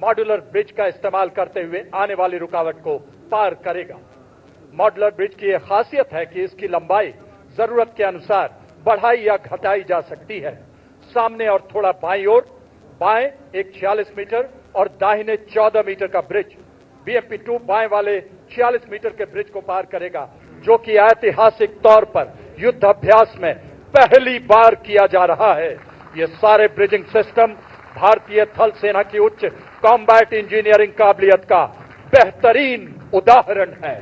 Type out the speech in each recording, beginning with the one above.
Modular bridge का इस्तेमाल करते हुए आने वाली रुकावट को पार करेगा। मॉड्यूलर ब्रिज की यह खासियत है कि इसकी लंबाई जरूरत के अनुसार बढ़ाई या घटाई जा सकती है। सामने और थोड़ा बाईं ओर, बाएं एक 46 मीटर और दाहिने 14 मीटर का ब्रिज BMP-2 बाएं वाले 46 मीटर के ब्रिज को पार करेगा, जो कि ऐतिहासिक तौर पर युद्ध अभ्यास में पहली बार किया जा रहा है। ये सारे ब्रिजिंग सिस्टम भारतीय थल सेना की उच्च कॉम्बैट इंजीनियरिंग काबिलियत का बेहतरीन उदाहरण है।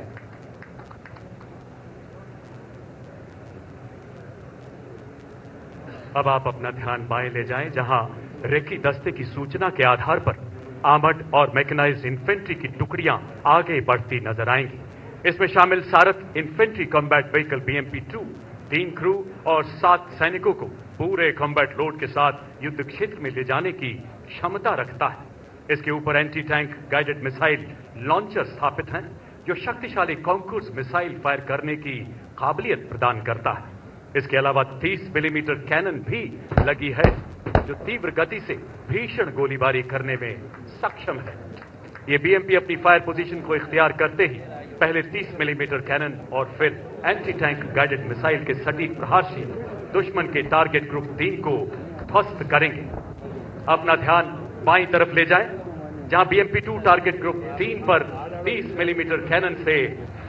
अब आप अपना ध्यान बाएं ले जाएं, जहां रेकी दस्ते की सूचना के आधार पर आर्मर्ड और मैकेनाइज्ड इन्फेंट्री की टुकड़ियां आगे बढ़ती नजर आएंगी। इसमें शामिल सारथ infantry combat vehicle BMP-2 3 crew और 7 सैनिकों को पूरे कॉम्बैट लोड के साथ युद्ध क्षेत्र में ले जाने की क्षमता रखता है। इसके ऊपर anti tank guided missile launcher स्थापित हैं, जो शक्तिशाली कॉन्कूर्स मिसाइल फायर करने की काबिलियत प्रदान करता है। इसके अलावा 30 मिलीमीटर कैनन भी लगी है, जो तीव्र गति से भीषण गोलीबारी करने में सक्षम है। ये BMP अपनी फायर पोजीशन को इख्तियार करते ही पहले 30 मिलीमीटर कैनन और फिर एंटी टैंक गाइडेड मिसाइल के सटीक प्रहार से दुश्मन के टारगेट ग्रुप 3 को ध्वस्त करेंगे। अपना ध्यान बाईं तरफ ले जाएं, जहां BMP-2 टारगेट ग्रुप 3 पर 30 मिलीमीटर कैनन से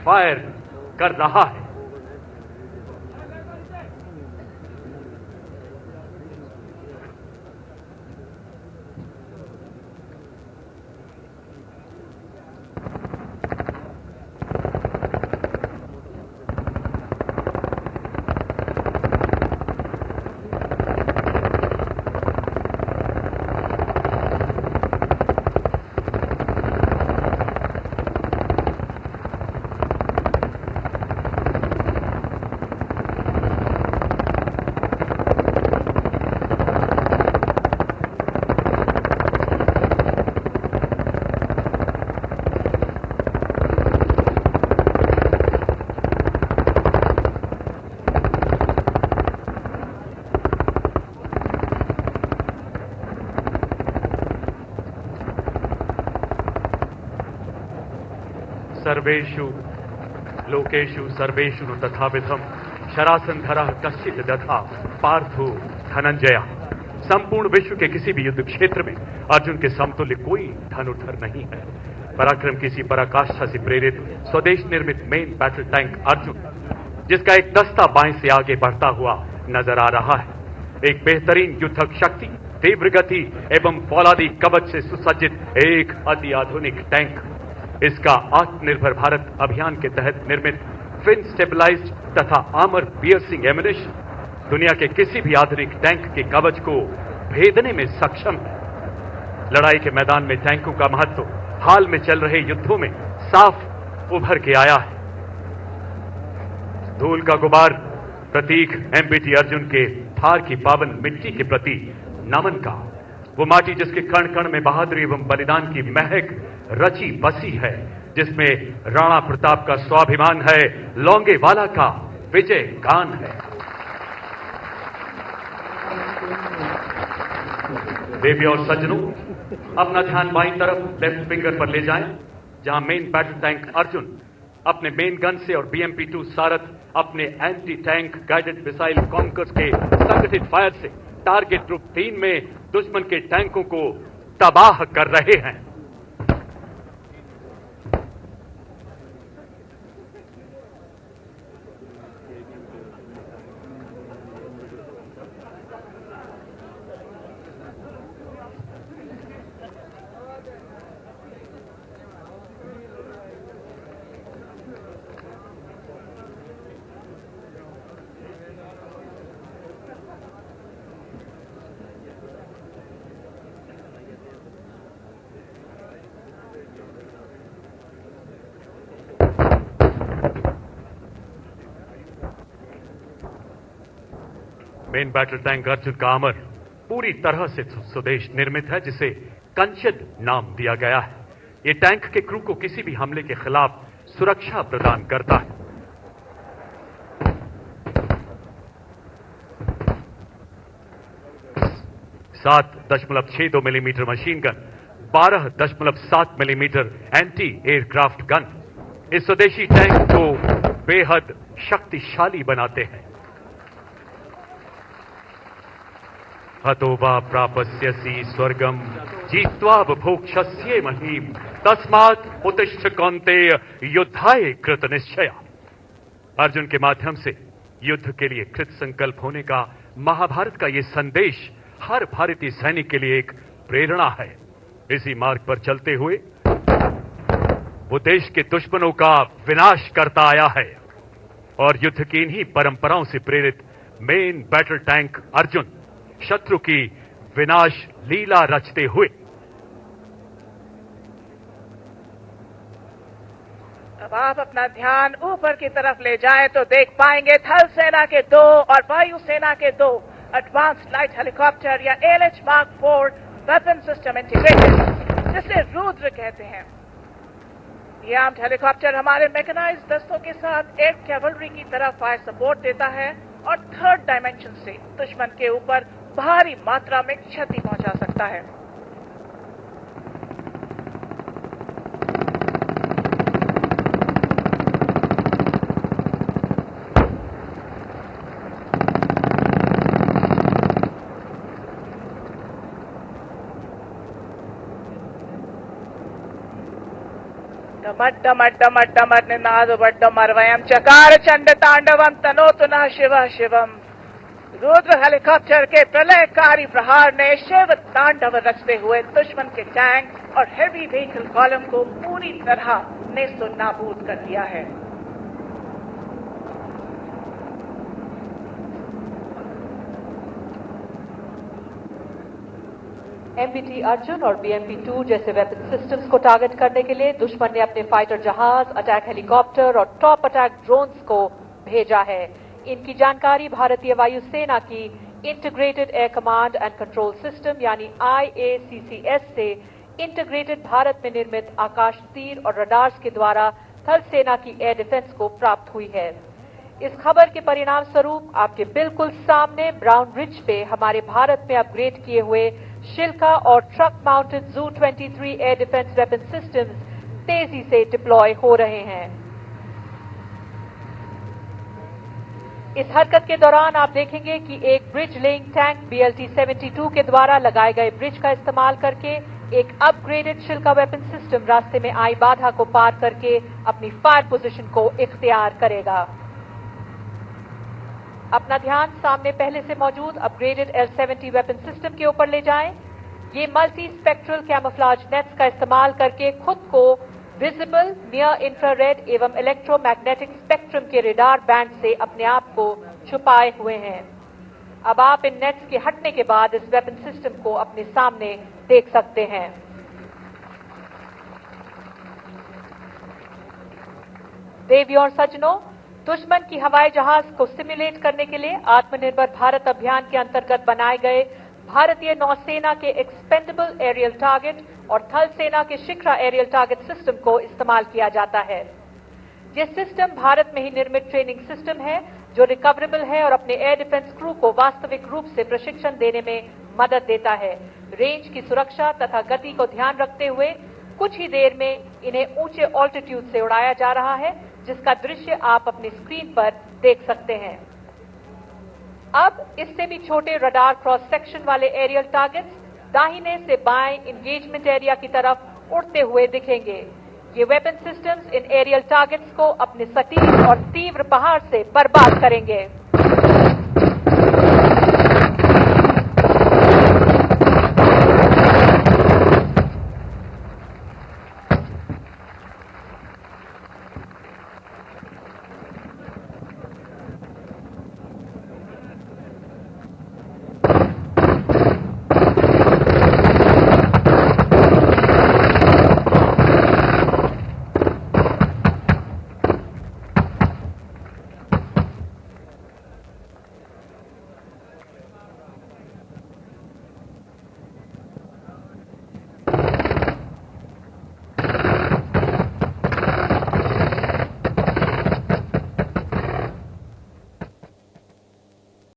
फायर कर रहा है। सर्वेषु लोकेषु सर्वेषु नु तथाविधम शरासनधरः कश्चित् दधा पार्थो धनंजय। संपूर्ण विश्व के किसी भी युद्ध क्षेत्र में अर्जुन के समतुल्य कोई धनुर्धर नहीं है। पराक्रम किसी पराकाष्ठा से प्रेरित स्वदेश निर्मित मेन बैटल टैंक अर्जुन, जिसका एक दस्ता बाएं से आगे बढ़ता हुआ नजर आ रहा है। एक बेहतरीन युद्धक शक्ति, तीव्र गति एवं फौलादी कवच से सुसज्जित एक अति आधुनिक टैंक। इसका आत्मनिर्भर भारत अभियान के तहत निर्मित फिन स्टेबलाइज्ड तथा आर्मर पियर्सिंग एम्युनिशन दुनिया के किसी भी आधुनिक टैंक के कवच को भेदने में सक्षम है। लड़ाई के मैदान में टैंकों का महत्व हाल में चल रहे युद्धों में साफ उभर के आया है। धूल का गुबार प्रतीक MBT अर्जुन के थार की पावन मिट्टी के प्रति नमन का, वो माटी जिसके कण कण में बहादुरी एवं बलिदान की महक रची बसी है, जिसमें राणा प्रताप का स्वाभिमान है, लोंगेवाला का विजय गान है। देवी और सज्जनों, अपना ध्यान बाईं तरफ लेफ्ट फिंगर पर ले जाएं, जहां मेन बैटल टैंक अर्जुन अपने मेन गन से और BMP-2 सारथ अपने anti tank guided missile conquers के संगठित फायर से टारगेट ग्रुप 3 में दुश्मन के टैंकों को तबाह कर रहे हैं। मेन बैटल टैंक अर्जुन का आर्मर पूरी तरह से स्वदेश निर्मित है, जिसे कंचद नाम दिया गया है। ये टैंक के क्रू को किसी भी हमले के खिलाफ सुरक्षा प्रदान करता है। 7.62 millimetre machine gun, 12.7 millimetre anti aircraft gun इस स्वदेशी टैंक को बेहद शक्तिशाली बनाते हैं। हतो वा प्रापस्यसि स्वर्गम जीत्वा बुभुक्षस्य महीम तस्मात् उत्तिष्ठ कौन्तेय युद्धाय कृत निश्चय। अर्जुन के माध्यम से युद्ध के लिए कृत संकल्प होने का महाभारत का यह संदेश हर भारतीय सैनिक के लिए एक प्रेरणा है। इसी मार्ग पर चलते हुए वो देश के दुश्मनों का विनाश करता आया है और युद्ध की इन्हीं परंपराओं से प्रेरित मेन बैटल टैंक अर्जुन शत्रु की विनाश लीला रचते हुए अब आप अपना ध्यान ऊपर की तरफ ले जाएं तो देख पाएंगे थल सेना के 2 और वायु सेना के 2 एडवांस्ड लाइट हेलीकॉप्टर या ALH Mark 4 weapon system integrated, जिसे रुद्र कहते हैं। ये आर्म्ड हेलीकॉप्टर हमारे मैकेनाइज्ड दस्तों के साथ एयर कैवलरी की तरह फायर सपोर्ट देता है और थर्ड डायमेंशन से दुश्मन के ऊपर भारी मात्रा में क्षति पहुंचा सकता है। डमट निनादवड्डमर वयम चकार चंड तांडवम तनोतु नः शिवः शिवम। रुद्र हेलीकॉप्टर के प्रलयकारी प्रहार ने शिव तांडव रचते हुए दुश्मन के टैंक और हेवी व्हीकल कॉलम को पूरी तरह नेस्तो नाबूद कर दिया है। MBT अर्जुन और BMP-2 जैसे वेपन सिस्टम्स को टारगेट करने के लिए दुश्मन ने अपने फाइटर जहाज, अटैक हेलीकॉप्टर और टॉप अटैक ड्रोन्स को भेजा है। इनकी जानकारी भारतीय वायुसेना की integrated air command and control system यानी IACCS से इंटीग्रेटेड भारत में निर्मित आकाश तीर और रडार्स के द्वारा थल सेना की एयर डिफेंस को प्राप्त हुई है। इस खबर के परिणाम स्वरूप आपके बिल्कुल सामने ब्राउन रिज पे हमारे भारत में अपग्रेड किए हुए शिल्का और truck mounted ZU-23 air defence weapon systems तेजी से डिप्लॉय हो रहे हैं। इस हरकत के दौरान आप देखेंगे कि एक ब्रिज लेइंग टैंक BLT-72 के द्वारा लगाए गए ब्रिज का इस्तेमाल करके एक अपग्रेडेड शिल्का वेपन सिस्टम रास्ते में आई बाधा को पार करके अपनी फायर पोजीशन को इख्तियार करेगा। अपना ध्यान सामने पहले से मौजूद अपग्रेडेड L-70 वेपन सिस्टम के ऊपर ले जाएं। ये मल्टी स्पेक्ट्रल कैमोफ्लेज नेट्स का इस्तेमाल करके खुद को विजिबल, नियर इंफ्रारेड एवं इलेक्ट्रोमैग्नेटिक स्पेक्ट्रम के रेडार बैंड से अपने आप को छुपाए हुए हैं। अब आप इन नेट्स के हटने के बाद इस वेपन सिस्टम को अपने सामने देख सकते हैं। देवियों और सज्जनों, दुश्मन की हवाई जहाज को सिमुलेट करने के लिए आत्मनिर्भर भारत अभियान के अंतर्गत बनाए गए भारतीय नौसेना के एक्सपेंडेबल एरियल टारगेट और थल सेना के शिखरा एरियल टारगेट सिस्टम को इस्तेमाल किया जाता है। ये सिस्टम भारत में ही निर्मित ट्रेनिंग सिस्टम है जो रिकवरेबल है और अपने एयर डिफेंस क्रू को वास्तविक रूप से प्रशिक्षण देने में मदद देता है। रेंज की सुरक्षा तथा गति को ध्यान रखते हुए कुछ ही देर में इन्हें ऊंचे ऑल्टीट्यूड से उड़ाया जा रहा है, जिसका दृश्य आप अपनी स्क्रीन पर देख सकते हैं। अब इससे भी छोटे रडार क्रॉस सेक्शन वाले एरियल टारगेट्स दाहिने से बाएं इंगेजमेंट एरिया की तरफ उड़ते हुए दिखेंगे। ये वेपन सिस्टम्स इन एरियल टारगेट्स को अपने सटीक और तीव्र प्रहार से बर्बाद करेंगे।